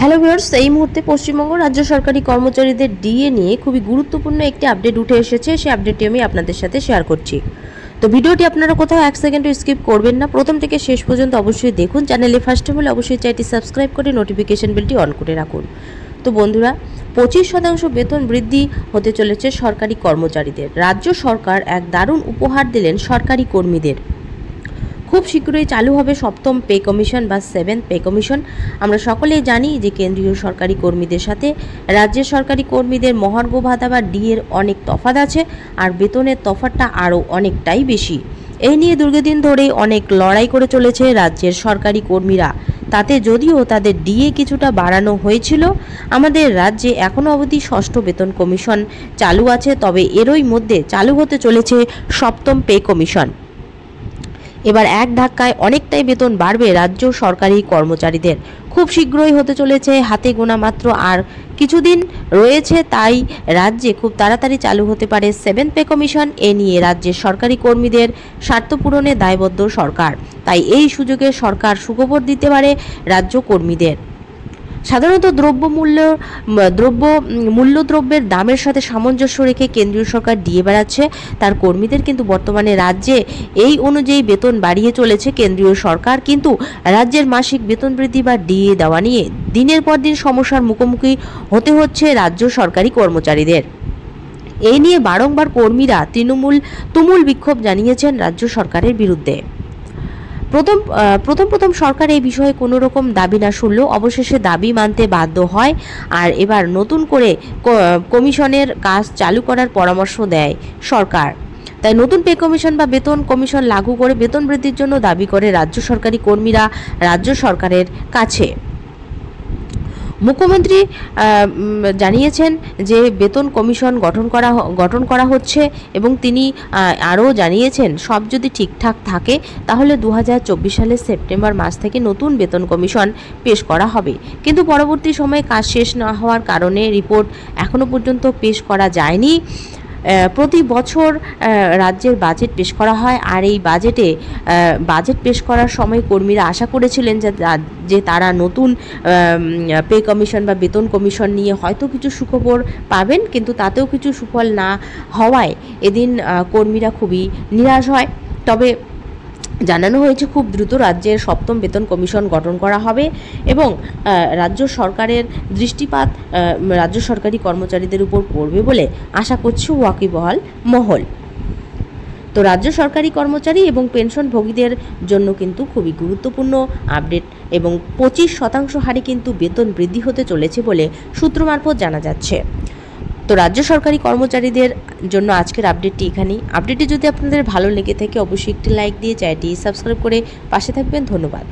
Hello viewers, এই মুহূর্তে পশ্চিমবঙ্গ রাজ্য সরকারি কর্মচারীদের ডিএ নিয়ে খুবই গুরুত্বপূর্ণ একটি আপডেট উঠে এসেছে। সেই আপডেটটি আমি আপনাদের সাথে শেয়ার করছি। তো ভিডিওটি আপনারা কোথাও এক সেকেন্ডও স্কিপ করবেন না, প্রথম থেকে শেষ পর্যন্ত অবশ্যই দেখুন। চ্যানেলে ফার্স্ট টাইম হলে অবশ্যই চ্যানেলটি সাবস্ক্রাইব করে নোটিফিকেশন বেলটি অন করে রাখুন। তো বন্ধুরা, 25% বেতন বৃদ্ধি হতে চলেছে সরকারি কর্মচারীদের। রাজ্য সরকার এক দারুণ উপহার দিলেন সরকারি কর্মীদের। খুব শীঘ্রই চালু হবে সপ্তম পে কমিশন বা 7th পে কমিশন। আমরা সকলেই জানি যে কেন্দ্রীয় সরকারি কর্মীদের সাথে রাজ্যের সরকারি কর্মীদের মহার্ঘ ভাতা বা ডিএর অনেক তফাৎ আছে, আর বেতনের তফাৎটা আরও অনেকটাই বেশি। এই নিয়ে দীর্ঘদিন ধরেই অনেক লড়াই করে চলেছে রাজ্যের সরকারি কর্মীরা। তাতে যদিও তাদের ডিএ কিছুটা বাড়ানো হয়েছিল, আমাদের রাজ্যে এখনও অবধি ষষ্ঠ বেতন কমিশন চালু আছে, তবে এরই মধ্যে চালু হতে চলেছে সপ্তম পে কমিশন। এবার এক ধাক্কায় অনেকটাই বেতন বাড়বে রাজ্য সরকারি কর্মচারীদের। খুব শীঘ্রই হতে চলেছে, হাতে গোনা মাত্র আর কিছুদিন রয়েছে, তাই রাজ্যে খুব তাড়াতাড়ি চালু হতে পারে 7th পে কমিশন। এ নিয়ে রাজ্যের সরকারি কর্মীদের স্বার্থ পূরণে দায়বদ্ধ সরকার, তাই এই সুযোগে সরকার সুখবর দিতে পারে রাজ্য কর্মীদের। সাধারণত মূল্যদ্রব্যের দামের সাথে সামঞ্জস্য রেখে কেন্দ্রীয় সরকার ডিএ বাড়াচ্ছে তার কর্মীদের, কিন্তু বর্তমানে রাজ্যে এই অনুযায়ী বেতন বাড়িয়ে চলেছে কেন্দ্রীয় সরকার। কিন্তু রাজ্যের মাসিক বেতন বৃদ্ধি বা ডিএ দেওয়া নিয়ে দিনের পর দিন সমস্যার মুখোমুখি হতে হচ্ছে রাজ্য সরকারি কর্মচারীদের। এই নিয়ে বারংবার কর্মীরা তুমুল বিক্ষোভ জানিয়েছেন রাজ্য সরকারের বিরুদ্ধে। প্রথম সরকার এই বিষয়ে কোনো রকম দাবি না শুনলেও অবশেষে দাবি মানতে বাধ্য হয়, আর এবার নতুন করে কমিশনের কাজ চালু করার পরামর্শ দেয় সরকার। তাই নতুন পে কমিশন বা বেতন কমিশন লাগু করে বেতন বৃদ্ধির জন্য দাবি করে রাজ্য সরকারি কর্মীরা রাজ্য সরকারের কাছে। মুখ্যমন্ত্রী জানিয়েছেন যে বেতন কমিশন গঠন করা হচ্ছে, এবং তিনি আরও জানিয়েছেন সব যদি ঠিকঠাক থাকে তাহলে 2024 সালের সেপ্টেম্বর মাস থেকে নতুন বেতন কমিশন পেশ করা হবে। কিন্তু পরবর্তী সময়ে কাজ শেষ না হওয়ার কারণে রিপোর্ট এখনও পর্যন্ত পেশ করা যায়নি। প্রতি বছর রাজ্যের বাজেট পেশ করা হয়, আর এই বাজেট পেশ করার সময় কর্মীরা আশা করেছিলেন যে তারা নতুন পে কমিশন বা বেতন কমিশন নিয়ে হয়তো কিছু সুখবর পাবেন, কিন্তু তাতেও কিছু সুফল না হওয়ায় এদিন কর্মীরা খুবই নিরাশ হয়। তবে জানানো হয়েছে খুব দ্রুত রাজ্যের সপ্তম বেতন কমিশন গঠন করা হবে, এবং রাজ্য সরকারের দৃষ্টিপাত রাজ্য সরকারি কর্মচারীদের উপর পড়বে বলে আশা করছে ওয়াকিবহাল মহল। তো রাজ্য সরকারি কর্মচারী এবং পেনশনভোগীদের জন্য কিন্তু খুবই গুরুত্বপূর্ণ আপডেট, এবং 25% হারে কিন্তু বেতন বৃদ্ধি হতে চলেছে বলে সূত্র মারফত জানা যাচ্ছে। তো রাজ্য সরকারি কর্মচারীদের জন্য আজকের আপডেটটি এখানেই। আপডেটটি যদি আপনাদের ভালো লেগে থাকে অবশ্যই একটি লাইক দিয়ে চ্যানেলটি সাবস্ক্রাইব করে পাশে থাকবেন। ধন্যবাদ।